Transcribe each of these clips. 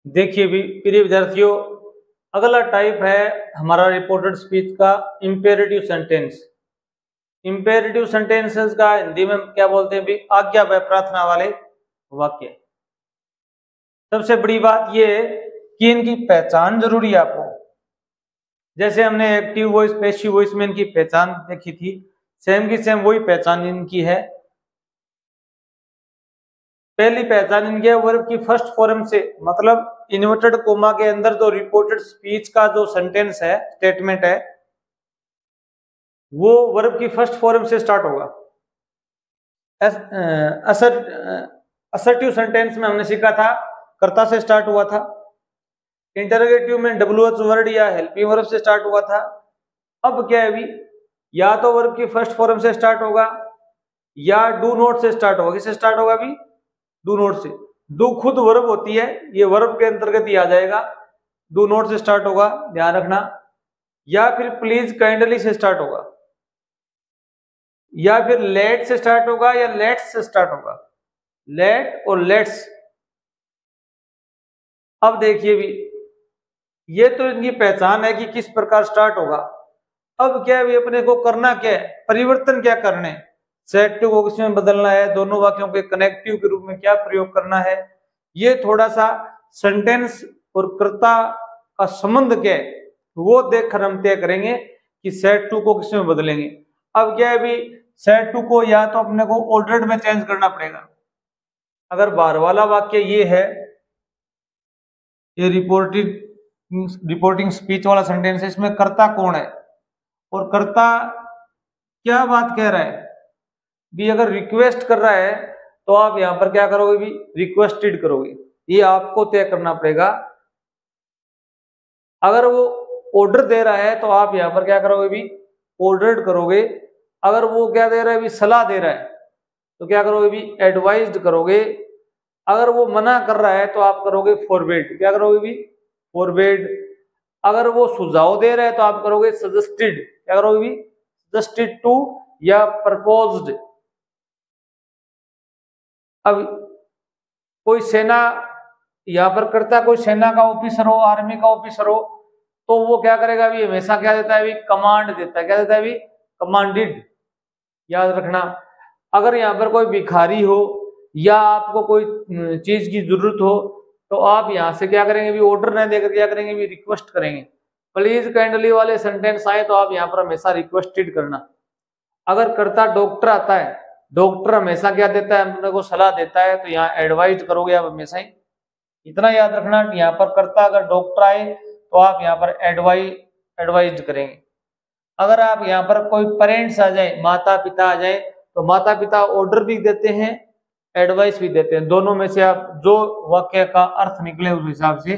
देखिए भी प्रिय विद्यार्थियों, अगला टाइप है हमारा रिपोर्टेड स्पीच का इंपेरेटिव सेंटेंस। इंपेरेटिव सेंटेंसेस का हिंदी में क्या बोलते हैं भी? आज्ञा व प्रार्थना वाले वाक्य। सबसे बड़ी बात यह है कि इनकी पहचान जरूरी है आपको। जैसे हमने एक्टिव वॉइस पैसिव वॉइस में इनकी पहचान देखी थी, सेम की सेम वही पहचान इनकी है। पहली पहचान इनकी है वर्ब की फर्स्ट फॉर्म से, मतलब इन्वर्टेड कोमा के अंदर जो रिपोर्टेड स्पीच का जो सेंटेंस है, स्टेटमेंट है, वो वर्ब की फर्स्ट फॉर्म से स्टार्ट होगा। असर्टिव सेंटेंस में हमने सीखा था कर्ता से स्टार्ट हुआ था। इंटरोगेटिव में WH वर्ड या हेल्पिंग वर्ब से स्टार्ट हुआ था। अब क्या है भी, या तो वर्ब की फर्स्ट फॉर्म से स्टार्ट होगा या डू नॉट से स्टार्ट होगा। किससे स्टार्ट होगा भी? डू नॉट से। डू खुद वर्ब होती है, ये वर्ब के अंतर्गत ही आ जाएगा। डू नॉट से स्टार्ट होगा, ध्यान रखना। या फिर प्लीज काइंडली से स्टार्ट होगा, या फिर लेट से स्टार्ट होगा या लेट्स से स्टार्ट होगा। लेट और लेट्स। अब देखिए भी, ये तो इनकी पहचान है कि किस प्रकार स्टार्ट होगा। अब क्या है भी, अपने को करना क्या है, परिवर्तन क्या करने, सेट टू को किसमें बदलना है, दोनों वाक्यों के कनेक्टिव के रूप में क्या प्रयोग करना है, ये थोड़ा सा सेंटेंस और कर्ता का संबंध क्या है वो देखकर हम तय करेंगे कि सेट टू को किसमें बदलेंगे। अब क्या है भी, सेट टू को या तो अपने को ऑर्डर्ड में चेंज करना पड़ेगा। अगर बाहर वाला वाक्य ये है, ये रिपोर्टिंग स्पीच वाला सेंटेंस है, इसमें कर्ता कौन है और कर्ता क्या बात कह रहा है भी। अगर रिक्वेस्ट कर रहा है तो आप यहां पर क्या करोगे भी? रिक्वेस्टेड करोगे, ये आपको तय करना पड़ेगा। अगर वो ऑर्डर दे रहा है तो आप यहां पर क्या करोगे भी? ऑर्डर्ड करोगे। अगर वो क्या दे रहा है भी? सलाह दे रहा है तो क्या करोगे भी? एडवाइज्ड करोगे। अगर वो मना कर रहा है तो आप करोगे फॉरबिड। क्या करोगे भी? फॉरबिड। अगर वो सुझाव दे रहा है तो आप करोगे सजेस्टेड। क्या करोगे भी? सजेस्टेड टू या प्रपोज्ड। अब कोई सेना यहां पर करता, कोई सेना का ऑफिसर हो, आर्मी का ऑफिसर हो, तो वो क्या करेगा अभी? हमेशा क्या देता है अभी? कमांड देता है। क्या देता है अभी? कमांडेड। याद रखना। अगर यहाँ पर कोई भिखारी हो या आपको कोई चीज की जरूरत हो तो आप यहाँ से क्या करेंगे भी? ऑर्डर नहीं देकर क्या करेंगे भी? रिक्वेस्ट करेंगे। प्लीज काइंडली वाले सेंटेंस आए तो आप यहाँ पर हमेशा रिक्वेस्टेड करना। अगर करता डॉक्टर आता है, डॉक्टर हमेशा क्या देता है? अपने को सलाह देता है, तो यहाँ एडवाइज करोगे आप हमेशा ही। इतना याद रखना, यहाँ पर करता अगर डॉक्टर आए तो आप यहाँ पर एडवाइज करेंगे। अगर आप यहाँ पर कोई पेरेंट्स आ जाए, माता पिता आ जाए, तो माता पिता ऑर्डर भी देते हैं, एडवाइस भी देते हैं। दोनों में से आप जो वाक्य का अर्थ निकले उस हिसाब से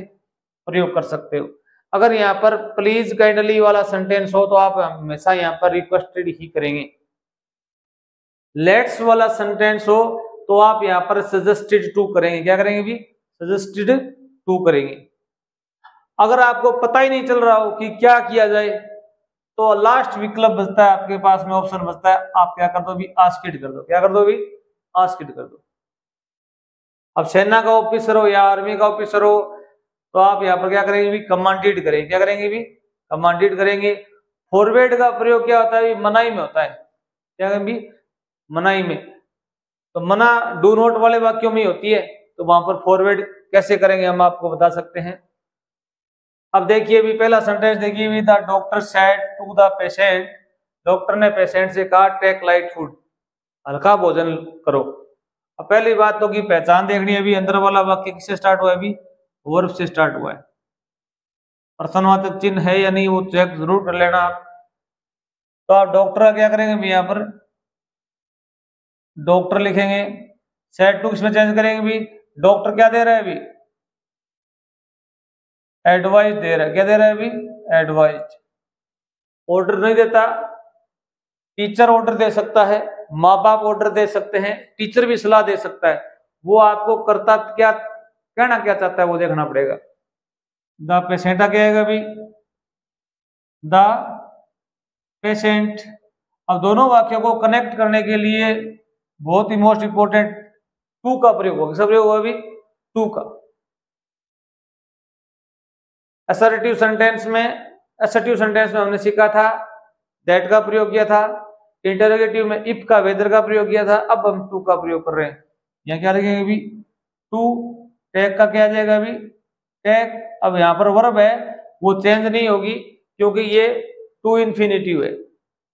प्रयोग कर सकते हो। अगर यहाँ पर प्लीज काइंडली वाला सेंटेंस हो तो आप हमेशा यहाँ पर रिक्वेस्टेड ही करेंगे। लेट्स वाला सेंटेंस हो तो आप यहाँ पर सजेस्टेड टू करेंगे। क्या करेंगे भी? सजेस्टेड टू करेंगे। अगर आपको पता ही नहीं चल रहा हो कि क्या किया जाए तो लास्ट विकल्प बचता है आपके पास में, ऑप्शन बचता है, आप क्या कर दो भी? आस्क्ड कर दो। क्या कर दो भी? आस्क्ड कर दो। अब सेना का ऑफिसर हो या आर्मी का ऑफिसर हो तो आप यहाँ पर क्या करेंगे भी? कमांडेड करेंगे। क्या करेंगे भी? कमांडेड करेंगे। फॉरवर्ड का प्रयोग क्या होता है? मनाई में होता है। क्या करेंगे भी? मनाई में। तो मना डू नॉट वाले वाक्यों में होती है, तो वहां पर फॉरवर्ड कैसे करेंगे हम आपको बता सकते हैं। अब देखिए भी, पहला सेंटेंस देखिए भी, the doctor said to the patient, doctor ने पेशेंट से कहा टेक लाइट फूड, हल्का भोजन करो। अब पहली बात तो की पहचान देखनी है भी, अंदर वाला वाक्य किससे स्टार्ट हुआ है भी? वर्ब से स्टार्ट हुआ है। प्रश्नवाचक चिन्ह है या नहीं वो चेक जरूर कर लेना आप। तो आप डॉक्टर क्या करेंगे भी? यहाँ पर डॉक्टर लिखेंगे, सेड टू किसमें चेंज करेंगे भी? डॉक्टर क्या दे रहा है अभी? एडवाइस दे रहा है। क्या दे रहा है अभी? एडवाइस। ऑर्डर नहीं देता। टीचर ऑर्डर दे सकता है, माँ बाप ऑर्डर दे सकते हैं, टीचर भी सलाह दे सकता है। वो आपको करता क्या, कहना क्या चाहता है वो देखना पड़ेगा। द पेशेंट क्या है अभी? The patient. अब दोनों वाक्यों को कनेक्ट करने के लिए बहुत ही मोस्ट इंपोर्टेंट टू का प्रयोग होगा। किसका प्रयोग होगा अभी? टू का। असर्टिव सेंटेंस में हमने सीखा था दैट का प्रयोग किया था। इंटरोगेटिव में इफ का वेदर का प्रयोग किया था। अब हम टू का प्रयोग कर रहे हैं। यहाँ क्या लिखेंगे अभी टू, टैग का क्या आ जाएगा अभी टैग। अब यहाँ पर वर्ब है वो चेंज नहीं होगी क्योंकि ये टू इन्फिनिटिव है।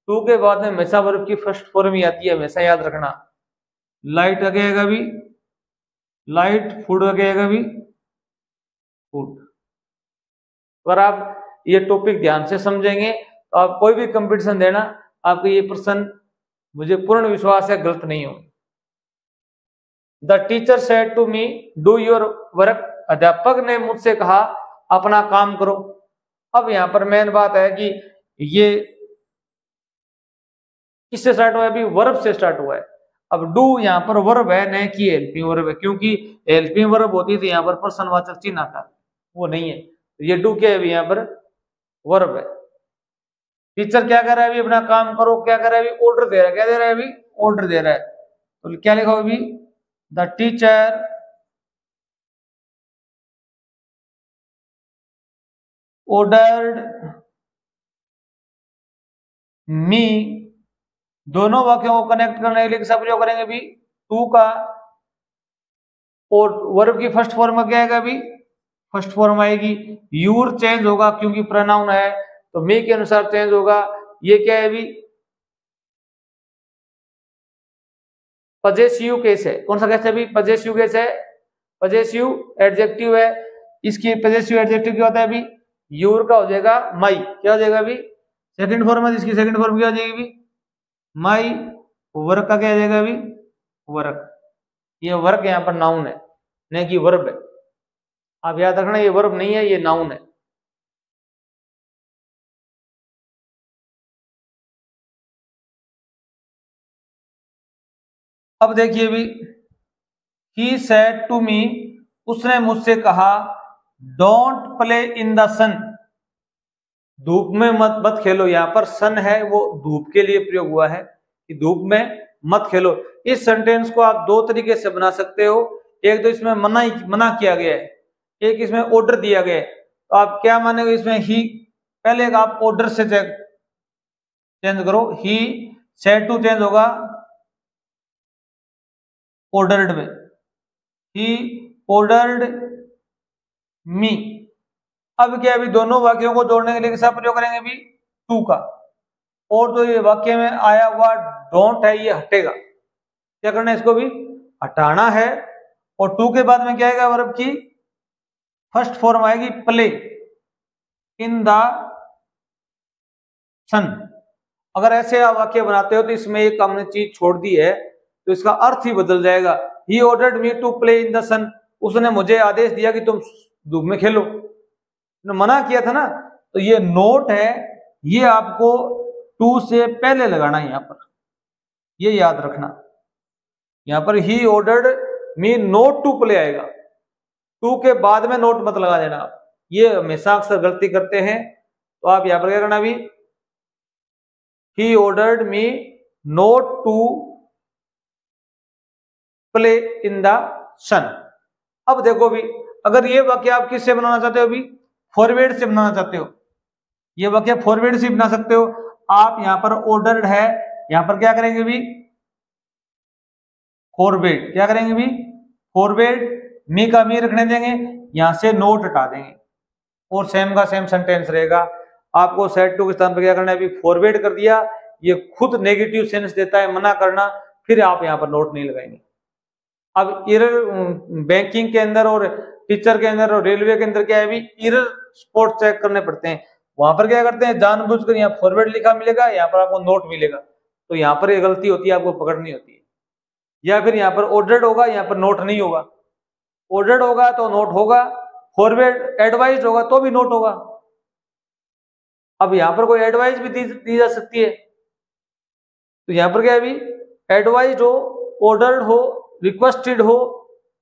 टू के बाद में हमेशा वर्ब की फर्स्ट फॉर्म ही आती है, हमेशा याद रखना। लाइट का क्या आएगा अभी लाइट, फूड का क्या आएगा अभी फूड। अगर आप ये टॉपिक ध्यान से समझेंगे तो आप कोई भी कंपटीशन देना आपके ये प्रश्न मुझे पूर्ण विश्वास है गलत नहीं होंगे। The teacher said to me do your work, अध्यापक ने मुझसे कहा अपना काम करो। अब यहाँ पर मेन बात है कि ये किससे स्टार्ट हुआ है अभी वर्ब से स्टार्ट हुआ है। अब डू यहाँ पर वर्ब है न कि हेल्पिंग वर्ब है, क्योंकि हेल्पिंग वर्ब होती थी यहाँ पर प्रश्नवाचक चिन्ह आता, वो नहीं है। तो ये डू क्या है अभी यहाँ पर वर्ब है। टीचर क्या कर रहा है अभी अपना काम करो, क्या कर रहा है अभी ऑर्डर दे रहा है, क्या दे रहा है अभी ऑर्डर दे रहा है। तो क्या लिखा अभी द टीचर ordered मी, दोनों वाक्यों को कनेक्ट करने के लिए किसका प्रयोग करेंगे अभी टू का। और वर्ब की फर्स्ट फॉर्म क्या आएगा अभी फर्स्ट फॉर्म आएगी यूर, चेंज होगा क्योंकि प्रोनाउन है तो मी के अनुसार चेंज होगा। ये क्या है अभी पजेसिव केस है। कौन सा केस है अभी पजेसिव केस है, पजेसिव एडजेक्टिव है। इसकी पजेसिव एडजेक्टिव क्या होता है अभी यूर का हो जाएगा माई, क्या हो जाएगा अभी सेकंड फॉर्म है, इसकी सेकंड फॉर्म क्या हो जाएगी अभी माई। वर्क का क्या हो जाएगा अभी वर्क। ये वर्क यहाँ पर नाउन है नहीं कि वर्ब है, आप याद रखना ये वर्ब नहीं है ये नाउन है। अब देखिए अभी ही सेड टू मी, उसने मुझसे कहा डोंट प्ले इन द सन, धूप में मत खेलो। यहाँ पर सन है वो धूप के लिए प्रयोग हुआ है कि धूप में मत खेलो। इस सेंटेंस को आप दो तरीके से बना सकते हो, एक तो इसमें मना किया गया है, एक इसमें ऑर्डर दिया गया है। तो आप क्या मानेंगे इसमें ही, पहले आप ऑर्डर से चेंज करो, ही सेड टू चेंज होगा ऑर्डर्ड में, ही ऑर्डर्ड मी। अब क्या अभी दोनों वाक्यों को जोड़ने के लिए किसका प्रयोग करेंगे अभी टू का। और जो ये वाक्य में आया हुआ डोंट है ये हटेगा, क्या करना है इसको भी हटाना है। और टू के बाद में क्या आएगा वर्ब की फर्स्ट फॉर्म आएगी प्ले इन द सन। अगर ऐसे आप वाक्य बनाते हो तो इसमें एक हमने चीज छोड़ दी है तो इसका अर्थ ही बदल जाएगा। He ordered me to play in the sun, उसने मुझे आदेश दिया कि तुम धूप में खेलो, मना किया था ना। तो ये नोट है, ये आपको टू से पहले लगाना है यहाँ पर, ये याद रखना। यहाँ पर he ordered me not to play आएगा, टू के बाद में नोट मत लगा देना आप, ये हमेशा अक्सर गलती करते हैं। तो आप यहाँ पर क्या करना अभी he ordered me not to play in the sun. अब देखो भी अगर ये वाक्य आप किससे बनाना चाहते हो अभी फॉरवर्ड से बनाना चाहते हो, ये वाक्य फॉरवर्ड से बना सकते हो आप। यहां पर ऑर्डर्ड है, यहां पर क्या करेंगे भी फॉरवर्ड, क्या करेंगे भी फॉरवर्ड, मी का मी रखने देंगे, यहां से नोट हटा देंगे और सेम का सेम सेंटेंस रहेगा। आपको सेड टू के स्थान पर क्या करना है अभी फॉरवर्ड कर दिया, ये खुद नेगेटिव सेंस देता है मना करना, फिर आप यहां पर नोट नहीं लगाएंगे। अब एरर बैंकिंग के अंदर और टीचर के अंदर और रेलवे के अंदर क्या है अभी एरर स्पॉट चेक करने पड़ते हैं, वहां पर क्या करते हैं जानबूझकर यहाँ फॉरवर्ड लिखा मिलेगा, यहाँ पर आपको नोट मिलेगा, तो यहाँ पर ये गलती होती है, आपको पकड़नी होती है। या फिर यहाँ पर ऑर्डर्ड होगा, यहाँ पर नोट नहीं होगा, ऑर्डर्ड होगा तो नोट होगा, फॉरवर्ड एडवाइज होगा तो भी नोट होगा। अब यहाँ पर कोई एडवाइस भी दी जा सकती है, तो यहाँ पर क्या है अभी एडवाइज हो, ऑर्डर्ड हो, रिक्वेस्टेड हो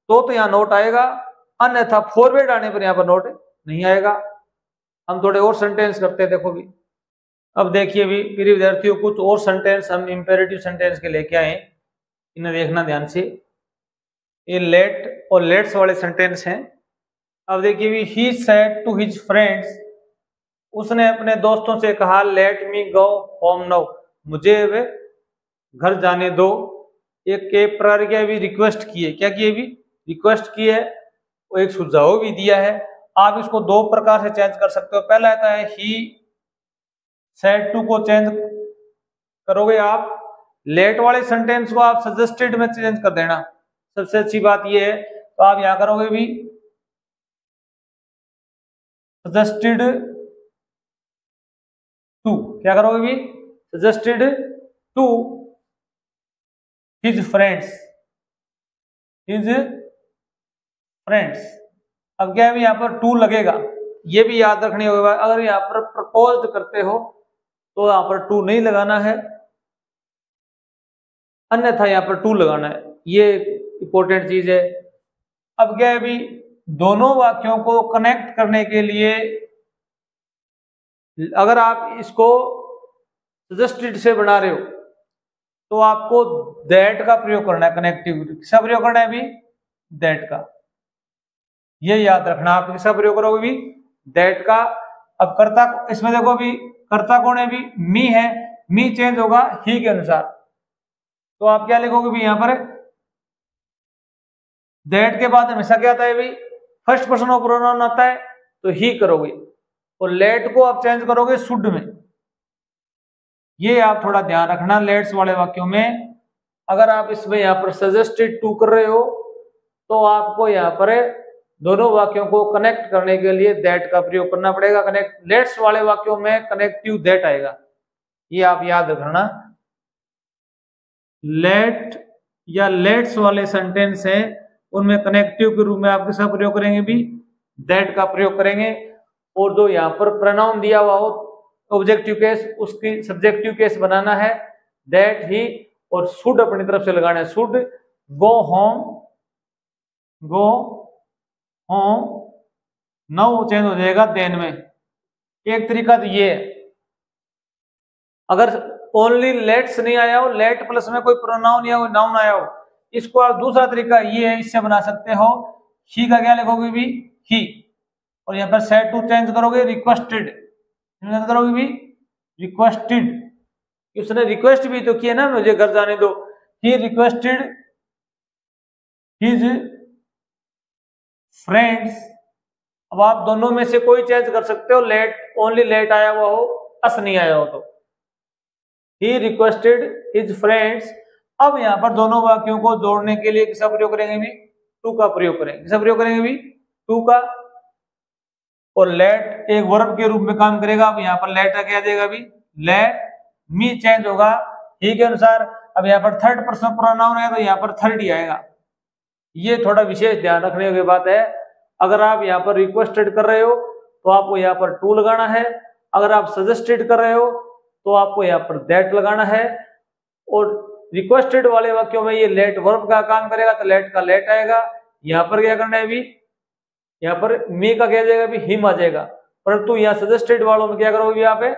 तो यहाँ नोट आएगा, अन्यथा फॉरवर्ड आने पर यहाँ पर नोट नहीं आएगा। हम थोड़े और सेंटेंस करते हैं, देखो भी। अब देखिए भी प्रिय विद्यार्थियों कुछ और सेंटेंस हम इंपेरेटिव सेंटेंस के लेके आए, इन्हें देखना ध्यान से। ये लेट और लेट्स वाले सेंटेंस हैं, अब देखिए भी he said to his friends, उसने अपने दोस्तों से कहा let me go home now, मुझे वे घर जाने दो। एक प्रकार की भी रिक्वेस्ट की है, क्या की है भी रिक्वेस्ट की है, वो एक सुझाव भी दिया है। आप इसको दो प्रकार से चेंज कर सकते हो। पहला आता है ही सेड टू को चेंज करोगे आप, लेट वाले सेंटेंस को आप सजेस्टेड में चेंज कर देना, सबसे अच्छी बात यह है। तो आप यहां करोगे भी सजेस्टेड टू, क्या करोगे भी suggested to his friends, his friends. अब क्या है यहाँ पर टू लगेगा, ये भी याद रखनी होगी। अगर यहाँ पर प्रपोज करते हो तो यहाँ पर टू नहीं लगाना है, अन्यथा यहाँ पर टू लगाना है, ये इंपॉर्टेंट चीज है। अब क्या है भी दोनों वाक्यों को कनेक्ट करने के लिए अगर आप इसको सजेस्टेड से बना रहे हो तो आपको दैट का प्रयोग करना है, कनेक्टिव किसका प्रयोग करना है भी दैट का, ये याद रखना। आप किसका प्रयोग करोगे भी दैट का। अब कर्ता, इसमें देखो भी कर्ता कौन है भी मी है, मी चेंज होगा ही के अनुसार, तो आप क्या लिखोगे भी यहाँ पर दैट के बाद हमेशा क्या आता है भाई फर्स्ट पर्सन ऑफ प्रोनाउन आता है तो ही करोगे, और लेट को आप चेंज करोगे शुड में। ये आप थोड़ा ध्यान रखना लेट्स वाले वाक्यों में। अगर आप इसमें यहाँ पर सजेस्टेड टू कर रहे हो तो आपको यहाँ पर दोनों वाक्यों को कनेक्ट करने के लिए दैट का प्रयोग करना पड़ेगा। कनेक्ट लेट्स वाले वाक्यों में कनेक्टिव दैट आएगा, ये आप याद रखना। लेट या लेट्स वाले सेंटेंस है उनमें कनेक्टिव के रूप में आप किसका प्रयोग करेंगे भी दैट का प्रयोग करेंगे। और जो यहाँ पर प्रोनाउन दिया हुआ हो ऑब्जेक्टिव केस, उसकी सब्जेक्टिव केस बनाना है दैट ही, और शुड अपनी तरफ से लगाना है should go home, go home now change हो जाएगा देन में। एक तरीका तो ये है, अगर ओनली लेट्स नहीं आया हो, लेट प्लस में कोई प्रोनाउन या कोई नाउन आया हो, इसको आप दूसरा तरीका ये है, इससे बना सकते हो ही का क्या लिखोगे भी ही, और यहाँ पर सेड टू चेंज करोगे रिक्वेस्टेड, करोगे भी रिक्वेस्टेड, उसने रिक्वेस्ट भी तो किया ना मुझे घर जाने दो, ही रिक्वेस्टेड हिज फ्रेंड्स। अब आप दोनों में से कोई चेंज कर सकते हो, लेट ओनली लेट आया हुआ हो, अस नहीं आया हो तो ही रिक्वेस्टेड हिज फ्रेंड्स। अब यहाँ पर दोनों वाक्यों को जोड़ने के लिए किसका प्रयोग करेंगे भी टू का प्रयोग करेंगे, किसका प्रयोग करेंगे भी टू का। और लेट एक वर्ब के रूप में काम करेगा। अब यहाँ पर लेट क्या देगा भी लेट मी चेंज होगा ही के अनुसार। अब यहाँ पर थर्ड पर्सन प्रोनाउन है तो यहाँ पर थर्ड ही आएगा, ये थोड़ा विशेष ध्यान रखने की बात है। अगर आप यहाँ पर रिक्वेस्टेड कर रहे हो तो आपको यहाँ पर टू लगाना है, अगर आप सजेस्टेड कर रहे हो तो आपको यहाँ पर दैट लगाना है। और रिक्वेस्टेड वाले वाक्यों में ये लेट वर्ब का काम करेगा तो लेट का लेट आएगा। यहाँ पर क्या करना है भी यहाँ पर मी का क्या जाएगा भी हिम आ जाएगा, परंतु यहाँ सजेस्टेड वालों में क्या करोगे यहाँ पे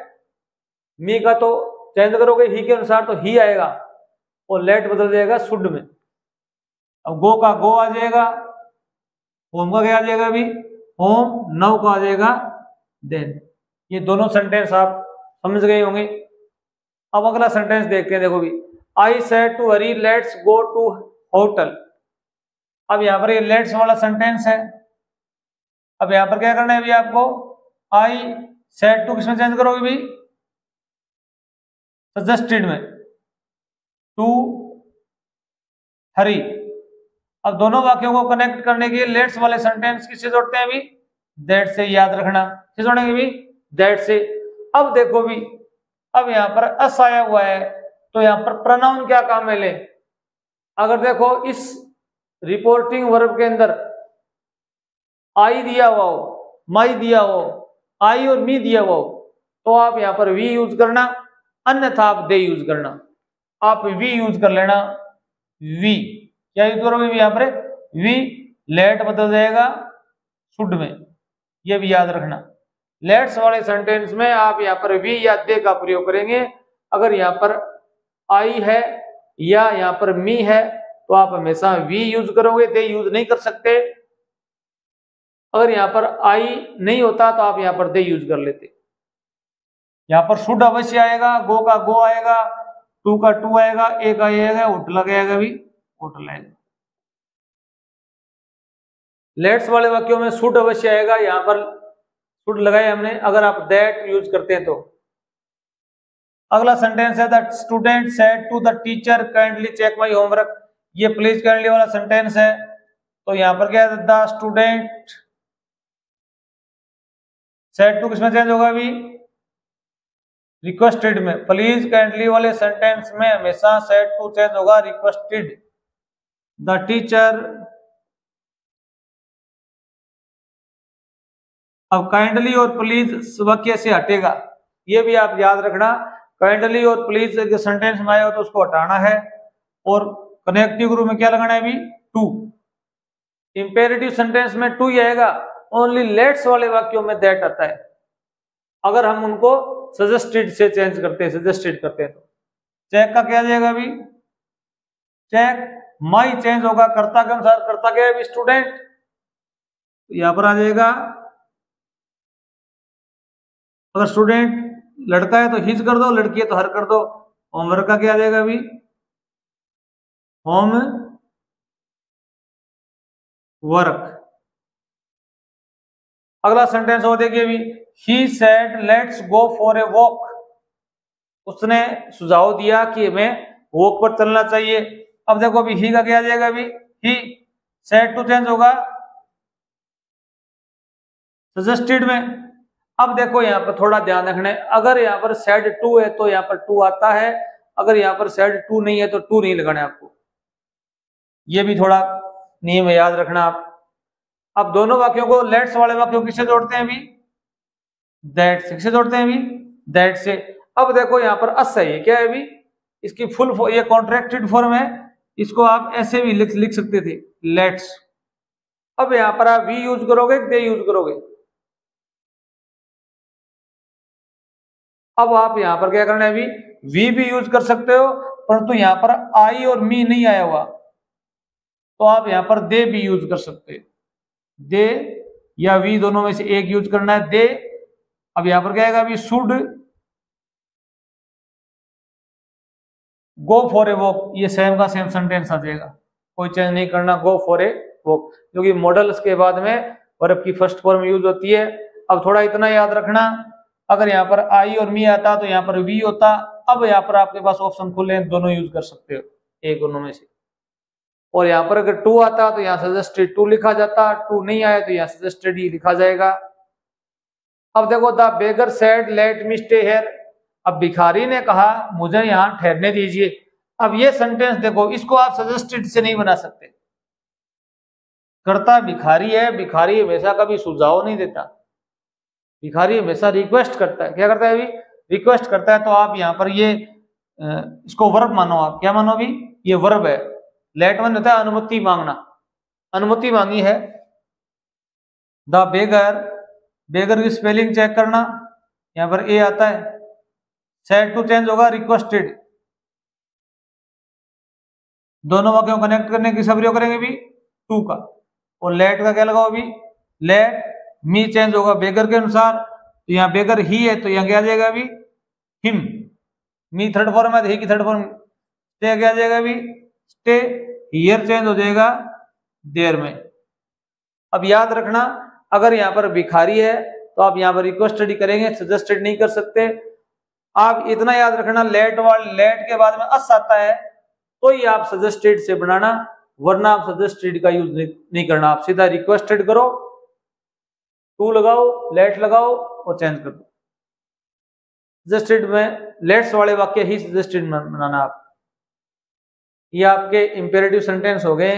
मी का तो चेंज करोगे ही के अनुसार तो ही आएगा, और लेट बदल जाएगा शुड में। अब गो का गो आ जाएगा, होम का क्या आ जाएगा भी होम, नाउ का आ जाएगा देन। ये दोनों सेंटेंस आप समझ गए होंगे। अब अगला सेंटेंस देखते हैं, देखो भी I said to Hari let's go to hotel. अब यहाँ पर ये लेट्स वाला सेंटेंस है। अब यहाँ पर क्या करना है भी आपको आई सेड टू किसमें चेंज करोगे भी सजेस्टेड में टू हरी। अब दोनों वाक्यों को कनेक्ट करने के लिए लेट्स वाले सेंटेंस किससे जोड़ते हैं भी दैट से, याद रखना किससे जोड़ेंगे भी दैट से। अब देखो भी अब यहाँ पर अस आया हुआ है तो यहाँ पर प्रोनाउन क्या काम है ले। अगर देखो इस रिपोर्टिंग वर्ब के अंदर आई दिया हुआ हो, माई दिया हो, आई और मी दिया हुआ हो तो आप यहाँ पर वी यूज करना, अन्यथा आप दे यूज करना। आप वी यूज कर लेना, वी क्या यूज करोगे यहाँ पर वी, लेट बदल जाएगा शुड में, ये भी याद रखना। लेट्स वाले सेंटेंस में आप यहाँ पर वी या दे का प्रयोग करेंगे। अगर यहाँ पर आई है या यहाँ पर मी है तो आप हमेशा वी यूज करोगे, दे यूज नहीं कर सकते। अगर यहाँ पर आई नहीं होता तो आप यहाँ पर दे यूज कर लेते। यहाँ पर शुड अवश्य आएगा, गो का गो आएगा, टू का टू आएगा, ए का ए आएगा, उठ लगाएगा भी उठ आएगा। लेट्स वाले वाक्यों में शुड अवश्य आएगा, यहाँ पर शुड लगाया हमने। अगर आप दैट यूज करते हैं तो अगला सेंटेंस है the student said to the teacher kindly check my homework. ये प्लीज काइंडली वाला सेंटेंस है, तो यहाँ पर क्या है, द स्टूडेंट सेड टू किसमें चेंज होगा अभी, रिक्वेस्टेड में। प्लीज काइंडली वाले सेंटेंस में हमेशा सेड टू चेंज होगा रिक्वेस्टेड। द टीचर, अब काइंडली और प्लीज वाक्य से हटेगा, ये भी आप याद रखना। काइंडली और प्लीज के सेंटेंस में आया हो तो उसको हटाना है, और कनेक्टिव ग्रुप में क्या लगाना है अभी, टू। इंपेरेटिव सेंटेंस में टू ही आएगा, ओनली लेट्स वाले वाक्यों में दैट आता है। अगर हम उनको सजेस्टेड से चेंज करते हैं, सजेस्टेड करते हैं तो चेक का क्या आ जाएगा अभी, चेक माई चेंज होगा कर्ता के अनुसार। कर्ता क्या है अभी, स्टूडेंट, यहां पर आ जाएगा। अगर स्टूडेंट लड़का है तो हिज कर दो, लड़की है तो हर कर दो। होमवर्क का क्या आ जाएगा अभी, होम वर्क। अगला सेंटेंस हो देखिए अभी, he said let's go for a walk. उसने सुझाव दिया कि हमें वॉक पर चलना चाहिए। अब देखो अभी ही का क्या आ जाएगा अभी, ही सेड टू चेंज होगा सजेस्टेड में। अब देखो यहाँ पर थोड़ा ध्यान रखना है, अगर यहाँ पर सेड टू है तो यहाँ पर टू आता है, अगर यहाँ पर सेड टू नहीं है तो टू नहीं लगाना है आपको। ये भी थोड़ा नियम याद रखना आप। अब दोनों वाक्यों को लेट्स वाले वाक्यों किससे जोड़ते हैं अभी, दैट से। किससे जोड़ते हैं अभी, दैट से। अब देखो यहाँ पर अस है, ये क्या है अभी, इसकी फुल ये कॉन्ट्रैक्टेड फॉर्म है, इसको आप ऐसे भी लिख सकते थे, लेट्स। अब यहाँ पर आप वी यूज करोगे, दे यूज करोगे। अब आप यहाँ पर क्या करना है अभी, वी भी यूज कर सकते हो, परंतु यहाँ पर आई और मी नहीं आया हुआ, तो आप यहाँ पर दे भी यूज कर सकते हो। दे या वी दोनों में से एक यूज करना है, दे। अब यहां पर क्या आएगा अभी, should go for a walk. ये सेम का सेम सेंटेंस आ जाएगा, कोई चेंज नहीं करना, गो फॉर ए वॉक, क्योंकि मॉडल्स के बाद में वर्ब की फर्स्ट फॉर्म यूज होती है। अब थोड़ा इतना याद रखना, अगर यहाँ पर आई और मी आता तो यहाँ पर वी होता। अब यहाँ पर आपके पास ऑप्शन खुले हैं, दोनों यूज कर सकते हो, एक दोनों में से। और यहाँ पर अगर टू आता तो यहाँ सजेस्टेड टू लिखा जाता, टू नहीं आया तो यहाँ सजेस्टेड ही लिखा जाएगा। अब देखो, the beggar said let me stay here. अब भिखारी ने कहा मुझे यहाँ ठहरने दीजिए। अब ये सेंटेंस देखो, इसको आप सजेस्टेड से नहीं बना सकते। कर्ता भिखारी है, भिखारी हमेशा कभी सुझाव नहीं देता, भिखारी हमेशा रिक्वेस्ट करता है। क्या करता है अभी, रिक्वेस्ट करता है। तो आप यहाँ पर ये इसको वर्ब मानो, आप क्या मानो अभी, ये वर्ब है। लेट वन होता है अनुमति मांगना, अनुमति मांगी है। द बेगर, बेगर की स्पेलिंग चेक करना, यहाँ पर ए आता है। सेड टू चेंज होगा रिक्वेस्टेड। दोनों वाक्यों कनेक्ट करने की सब प्रयोग करेंगे भी टू का। और लेट का क्या लगाओ अभी, लेट मी चेंज होगा बेगर के अनुसार, तो यहाँ बेगर ही है तो यहाँ क्या आ जाएगा अभी, हिम। मी थर्ड फॉर्म है तो ही की थर्ड फॉर्म स्टे क्या आ जाएगा अभी, स्टे। हियर चेंज हो जाएगा देयर में। अब याद रखना, अगर यहाँ पर भिखारी है तो आप यहाँ पर रिक्वेस्टेड ही करेंगे, सजेस्टेड नहीं कर सकते। आप इतना याद रखना, लेट के बाद में अस आता है तो ही आप सजेस्टेड से बनाना, वरना आप सजेस्टेड का यूज नहीं करना। आप सीधा रिक्वेस्टेड करो, टू लगाओ, लेट लगाओ और चेंज कर दो। सजेस्टेड में लेट्स वाले वाक्य ही सजेस्टेड बनाना आप। ये आपके इंपेरेटिव सेंटेंस हो गए।